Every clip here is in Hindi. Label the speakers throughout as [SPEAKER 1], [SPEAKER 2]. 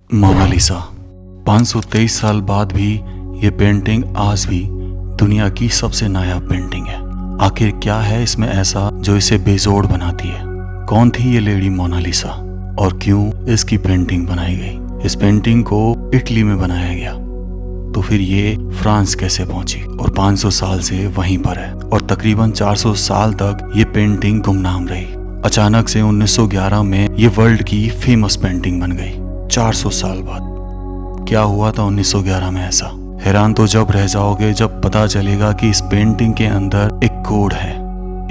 [SPEAKER 1] मोनालिसा 523 साल बाद भी ये पेंटिंग आज भी दुनिया की सबसे नायाब पेंटिंग है। आखिर क्या है इसमें ऐसा जो इसे बेजोड़ बनाती है? कौन थी ये लेडी मोनालिसा और क्यों इसकी पेंटिंग बनाई गई? इस पेंटिंग को इटली में बनाया गया, तो फिर ये फ्रांस कैसे पहुंची? और 500 साल से वहीं पर है और तकरीबन 400 साल तक ये पेंटिंग गुमनाम रही। अचानक से 1911 में ये वर्ल्ड की फेमस पेंटिंग बन गई। 400 साल बाद क्या हुआ था 1911 में ऐसा? हैरान तो जब रह जाओगे जब पता चलेगा कि इस पेंटिंग के अंदर एक कोड है,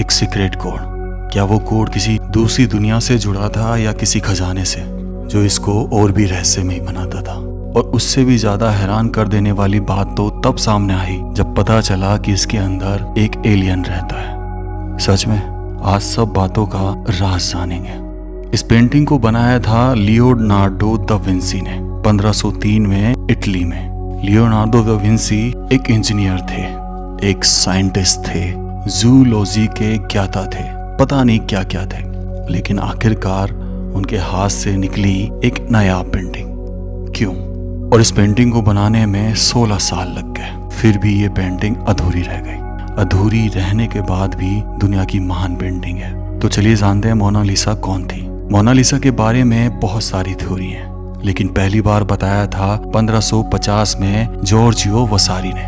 [SPEAKER 1] एक सीक्रेट कोड। क्या वो कोड किसी दूसरी दुनिया से जुड़ा था या किसी खजाने से जो इसको और भी रहस्यमय बनाता था? और उससे भी ज्यादा हैरान कर देने वाली बात तो तब सामने आई जब पता चला कि इसके अंदर एक एलियन रहता है। सच में आज सब बातों का राज जानेंगे। इस पेंटिंग को बनाया था लियोनार्डो दा विंसी ने 1503 में इटली में। लियोनार्डो दा विंसी एक इंजीनियर थे, एक साइंटिस्ट थे, जूलॉजी के ज्ञाता थे, पता नहीं क्या क्या थे, लेकिन आखिरकार उनके हाथ से निकली एक नायाब पेंटिंग। क्यों? और इस पेंटिंग को बनाने में 16 साल लग गए। फिर भी ये पेंटिंग अधूरी रह गई। अधूरी रहने के बाद भी दुनिया की महान पेंटिंग है। तो चलिए जानते हैं मोनालिसा कौन थी। मोनालिसा के बारे में बहुत सारी थ्योरी हैं, लेकिन पहली बार बताया था 1550 में जॉर्जियो वसारी ने,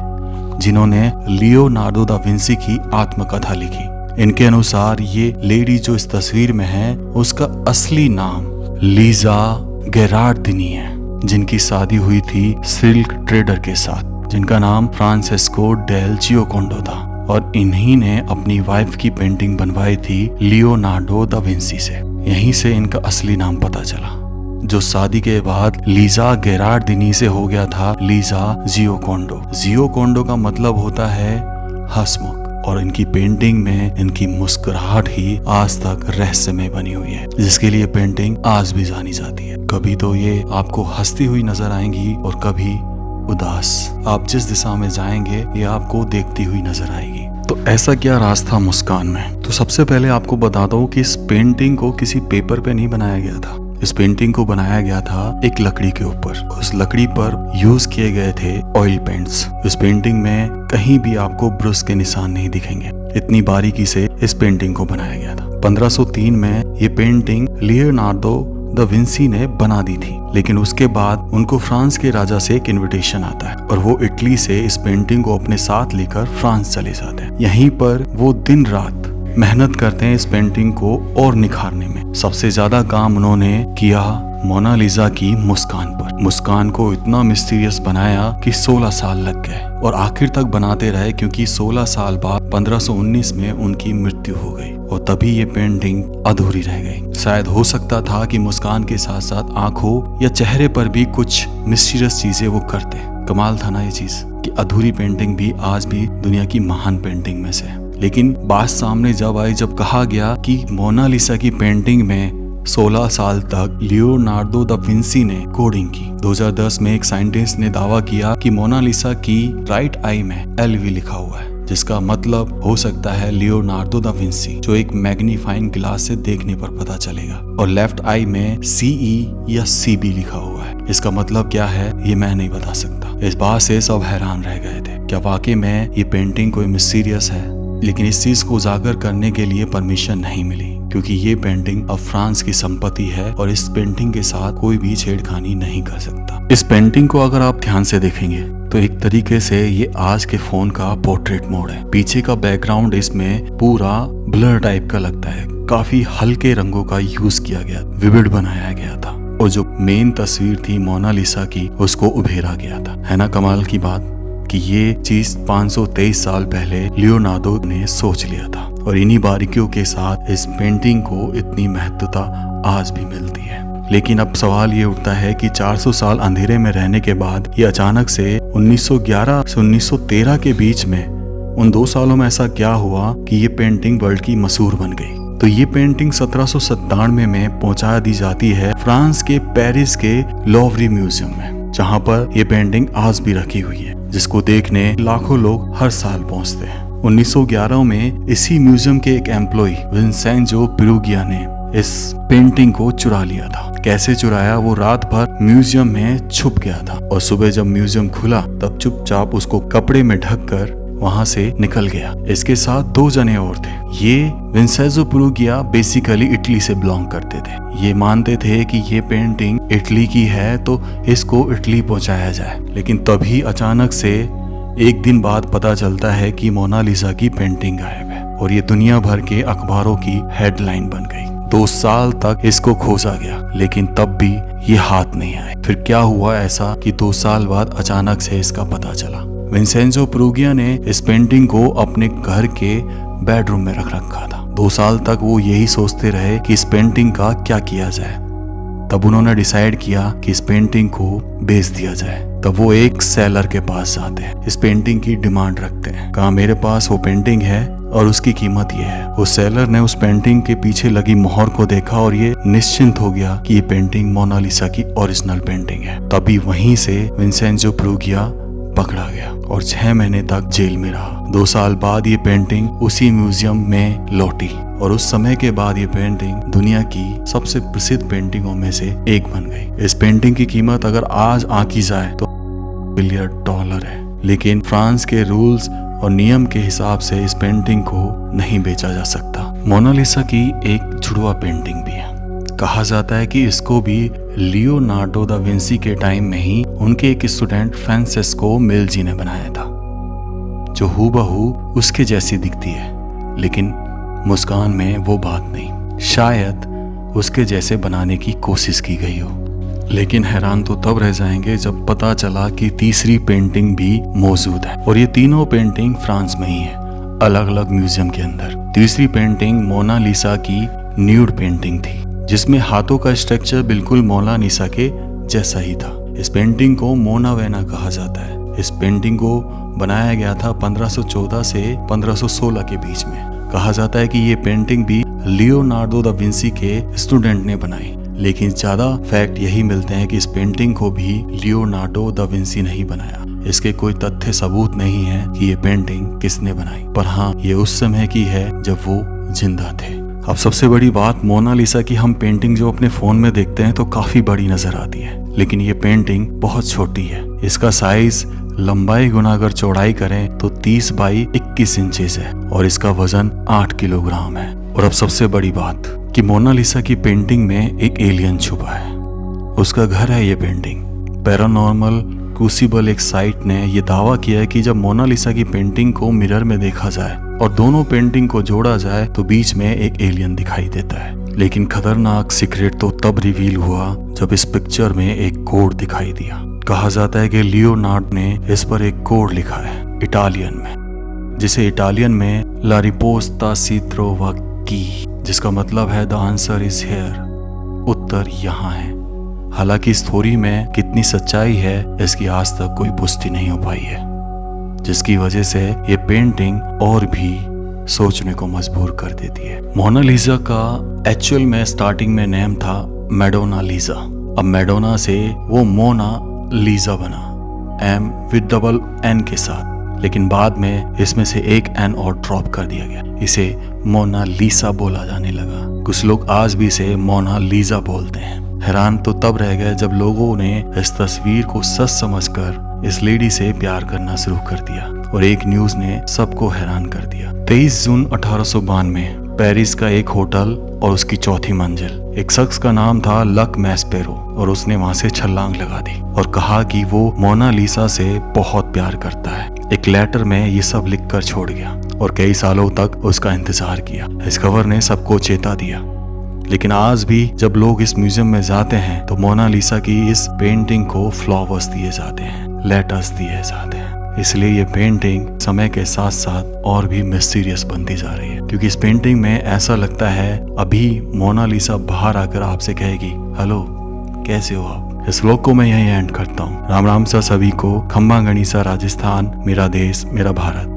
[SPEAKER 1] जिन्होंने लियोनार्डो दा विंसी की आत्मकथा लिखी। इनके अनुसार ये लेडी जो इस तस्वीर में है उसका असली नाम लीजा गेरार्डिनी है, जिनकी शादी हुई थी सिल्क ट्रेडर के साथ, जिनका नाम फ्रांसेस्को डेल जियोकोंडो था। और इन्हीं ने अपनी वाइफ की पेंटिंग बनवाई थी लियोनार्डो दा विंसी से। यहीं से इनका असली नाम पता चला, जो शादी के बाद लीजा गेरार्डिनी से हो गया था लीजा जियोकोंडो। जियोकोंडो का मतलब होता है हंसमुख, और इनकी पेंटिंग में इनकी मुस्कुराहट ही आज तक रहस्यमय बनी हुई है, जिसके लिए पेंटिंग आज भी जानी जाती है। कभी तो ये आपको हंसती हुई नजर आएंगी और कभी उदास। आप जिस दिशा में जाएंगे ये आपको देखती हुई नजर आएगी। तो ऐसा क्या राज था मुस्कान में? तो सबसे पहले आपको बता दो कि इस पेंटिंग को किसी पेपर पे नहीं बनाया गया था। इस पेंटिंग को बनाया गया था एक लकड़ी के ऊपर। उस लकड़ी पर यूज किए गए थे ऑयल पेंट्स। इस पेंटिंग में कहीं भी आपको ब्रश के निशान नहीं दिखेंगे, इतनी बारीकी से इस पेंटिंग को बनाया गया था। 1503 में ये पेंटिंग लियोनार्डो दा विंसी ने बना दी थी, लेकिन उसके बाद उनको फ्रांस के राजा से एक इनविटेशन आता है और वो इटली से इस पेंटिंग को अपने साथ लेकर फ्रांस चले जाते हैं। यहीं पर वो दिन रात मेहनत करते हैं इस पेंटिंग को और निखारने में। सबसे ज्यादा काम उन्होंने किया मोनालिसा की मुस्कान पर। मुस्कान को इतना मिस्टीरियस बनाया कि 16 साल लग गए और आखिर तक बनाते रहे, क्योंकि 16 साल बाद 1519 में उनकी मृत्यु हो गई और तभी ये पेंटिंग अधूरी रह गई। शायद हो सकता था कि मुस्कान के साथ साथ आंखों या चेहरे पर भी कुछ मिस्टीरियस चीजें वो करते। कमाल था ना ये चीज कि अधूरी पेंटिंग भी आज भी दुनिया की महान पेंटिंग में से है। लेकिन बात सामने जब आई, जब कहा गया कि मोनालिसा की पेंटिंग में 16 साल तक लियोनार्डो दा विंसी ने कोडिंग की। 2010 में एक साइंटिस्ट ने दावा किया कि मोनालिसा की राइट आई में LV लिखा हुआ है, जिसका मतलब हो सकता है लियोनार्डो दा विंसी, जो एक मैग्नीफाइंग ग्लास से देखने पर पता चलेगा। और लेफ्ट आई में CE या CB लिखा हुआ है। इसका मतलब क्या है ये मैं नहीं बता सकता। इस बात से सब हैरान रह गए थे, क्या वाकई में ये पेंटिंग कोई मिस्टीरियस है? लेकिन इस चीज को उजागर करने के लिए परमिशन नहीं मिली, क्योंकि ये पेंटिंग अब फ्रांस की संपत्ति है और इस पेंटिंग के साथ कोई भी छेड़खानी नहीं कर सकता। इस पेंटिंग को अगर आप ध्यान से देखेंगे तो एक तरीके से ये आज के फोन का पोर्ट्रेट मोड है। पीछे का बैकग्राउंड इसमें पूरा ब्लर टाइप का लगता है, काफी हल्के रंगों का यूज किया गया, विविड बनाया गया था, और जो मेन तस्वीर थी मोनालिसा की उसको उभेरा गया था। है ना कमाल की बात कि ये चीज 523 साल पहले लियोनार्डो ने सोच लिया था, और इन्हीं बारीकियों के साथ इस पेंटिंग को इतनी महत्वता आज भी मिलती है। लेकिन अब सवाल ये उठता है कि 400 साल अंधेरे में रहने के बाद ये अचानक से 1911 से 1913 के बीच में उन 2 सालों में ऐसा क्या हुआ कि ये पेंटिंग वर्ल्ड की मशहूर बन गई? तो ये पेंटिंग 1797 में पहुंचा दी जाती है फ्रांस के पेरिस के लोवरी म्यूजियम में, जहां पर ये पेंटिंग आज भी रखी हुई है, जिसको देखने लाखों लोग हर साल पहुंचते हैं। 1911 में इसी म्यूजियम के एक एम्प्लॉय विंसेंजो पेरुगिया ने इस पेंटिंग को चुरा लिया था। कैसे चुराया? वो रात भर म्यूजियम में छुप गया था और सुबह जब म्यूजियम खुला तब चुपचाप उसको कपड़े में ढककर वहां से निकल गया। इसके साथ 2 जने और थे। ये विंसेंजो पेरुगिया बेसिकली इटली से बिलोंग करते थे। ये मानते थे कि ये पेंटिंग इटली की है तो इसको इटली पहुंचाया जाए। लेकिन तभी अचानक से एक दिन बाद पता चलता है कि मोनालिसा की पेंटिंग गायब है और ये दुनिया भर के अखबारों की हेडलाइन बन गई। 2 साल तक इसको खोजा गया लेकिन तब भी ये हाथ नहीं आए। फिर क्या हुआ ऐसा कि 2 साल बाद अचानक से इसका पता चला। विंसेंजो पेरुगिया ने इस पेंटिंग को अपने घर के बेडरूम में रख रखा था। 2 साल तक वो यही सोचते रहे कि इस पेंटिंग का क्या किया जाए। तब उन्होंने डिसाइड किया कि इस पेंटिंग को बेच दिया जाए। तब वो एक सेलर के पास जाते हैं, इस पेंटिंग की डिमांड रखते हैं। कहा मेरे पास वो पेंटिंग है और उसकी कीमत ये है। उस सेलर ने उस पेंटिंग के पीछे लगी मोहर को देखा और ये निश्चिंत हो गया कि ये पेंटिंग मोनालिसा की ओरिजिनल पेंटिंग है। तभी वहीं से विंसेंजो पेरुगिया पकड़ा गया और 6 महीने तक जेल में रहा। 2 साल बाद ये पेंटिंग उसी म्यूजियम में लौटी और उस समय के बाद ये पेंटिंग दुनिया की सबसे प्रसिद्ध पेंटिंगों में से एक बन गई। इस पेंटिंग की कीमत अगर आज आंकी जाए तो $1 बिलियन है। लेकिन फ्रांस के रूल्स और नियम के हिसाब से इस पेंटिंग को नहीं बेचा जा सकता। मोनालिसा की एक जुड़वा पेंटिंग भी है। कहा जाता है कि इसको भी लियोनार्डो दा विंसी के टाइम में ही उनके एक स्टूडेंट फ्रांसेस्को मेल्जी ने बनाया था, जो हूबहू उसके जैसी दिखती है लेकिन मुस्कान में वो बात नहीं। शायद उसके जैसे बनाने की कोशिश की गई हो। लेकिन हैरान तो तब रह जाएंगे जब पता चला कि तीसरी पेंटिंग भी मौजूद है और ये तीनों पेंटिंग फ्रांस में ही है, अलग अलग म्यूजियम के अंदर। तीसरी पेंटिंग मोनालिसा की न्यूड पेंटिंग थी जिसमें हाथों का स्ट्रक्चर बिल्कुल मोनालिसा के जैसा ही था। इस पेंटिंग को मोना वेना कहा जाता है। इस पेंटिंग को बनाया गया था 1514 से 1516 के बीच में। कहा जाता है कि ये पेंटिंग भी लियोनार्डो दा विंसी के स्टूडेंट ने बनाई। लेकिन ज्यादा फैक्ट यही मिलते हैं कि इस पेंटिंग को भी लियोनार्डो दा विंसी नहीं बनाया। इसके कोई तथ्य सबूत नहीं है कि ये पेंटिंग किसने बनाई, पर हाँ ये उस समय की है जब वो जिंदा थे। अब सबसे बड़ी बात, मोनालिसा की हम पेंटिंग जो अपने फोन में देखते हैं तो काफी बड़ी नजर आती है, लेकिन ये पेंटिंग बहुत छोटी है। इसका साइज लंबाई गुना अगर चौड़ाई करें तो 30 बाई 21 इंचेस है और इसका वजन 8 किलोग्राम है। और अब सबसे बड़ी बात कि मोनालिसा की पेंटिंग में एक एलियन छुपा है, उसका घर है ये पेंटिंग। पैरानॉर्मल क्रूसिबल एक साइट ने ये दावा किया है कि जब मोनालिसा की पेंटिंग को मिरर में देखा जाए और दोनों पेंटिंग को जोड़ा जाए तो बीच में एक एलियन दिखाई देता है। लेकिन खतरनाक सीक्रेट तो तब रिवील हुआ जब इस पिक्चर में एक कोड दिखाई दिया। कहा जाता है कि लियोनार्डो ने इस पर एक कोड लिखा है इटालियन में, जिसे इटालियन में ला रिपोस्ता सी ट्रोवा की, जिसका मतलब है द आंसर इज हियर, उत्तर यहाँ है। हालांकि इस थ्योरी में कितनी सच्चाई है इसकी आज तक कोई पुष्टि नहीं हो पाई है, जिसकी वजह से ये पेंटिंग और भी सोचने को मजबूर कर देती है। मोनालिसा का एक्चुअल में स्टार्टिंग में नेम था मैडोना लीजा। अब मैडोना से वो मोना लीजा बना, एम विद डबल एन के साथ, लेकिन बाद में इसमें से एक एन और ड्रॉप कर दिया गया। इसे मोनालिसा बोला जाने लगा। कुछ लोग आज भी इसे मोनालिसा बोलते हैं। हैरान तो तब रह गए जब लोगों ने इस तस्वीर को सच समझकर इस लेडी से प्यार करना शुरू कर दिया और एक न्यूज ने सबको हैरान कर दिया। 23 जून 1892 पेरिस का एक होटल और उसकी चौथी मंजिल, एक शख्स का नाम था लक मैस्पेरो, और उसने वहां से छलांग लगा दी और कहा कि वो मोनालिसा से बहुत प्यार करता है। एक लेटर में ये सब लिखकर छोड़ गया और कई सालों तक उसका इंतजार किया। इस खबर ने सबको चेता दिया। लेकिन आज भी जब लोग इस म्यूजियम में जाते हैं तो मोनालिसा की इस पेंटिंग को फ्लावर्स दिए जाते हैं, लेटर्स दिए जाते हैं। इसलिए ये पेंटिंग समय के साथ साथ और भी मिस्टीरियस बनती जा रही है, क्योंकि इस पेंटिंग में ऐसा लगता है अभी मोनालिसा बाहर आकर आपसे कहेगी हेलो कैसे हो आप। इस व्लॉग को मैं यहीं एंड करता हूँ। राम राम सा सभी को। खम्बा गणिसा राजस्थान, मेरा देश मेरा भारत।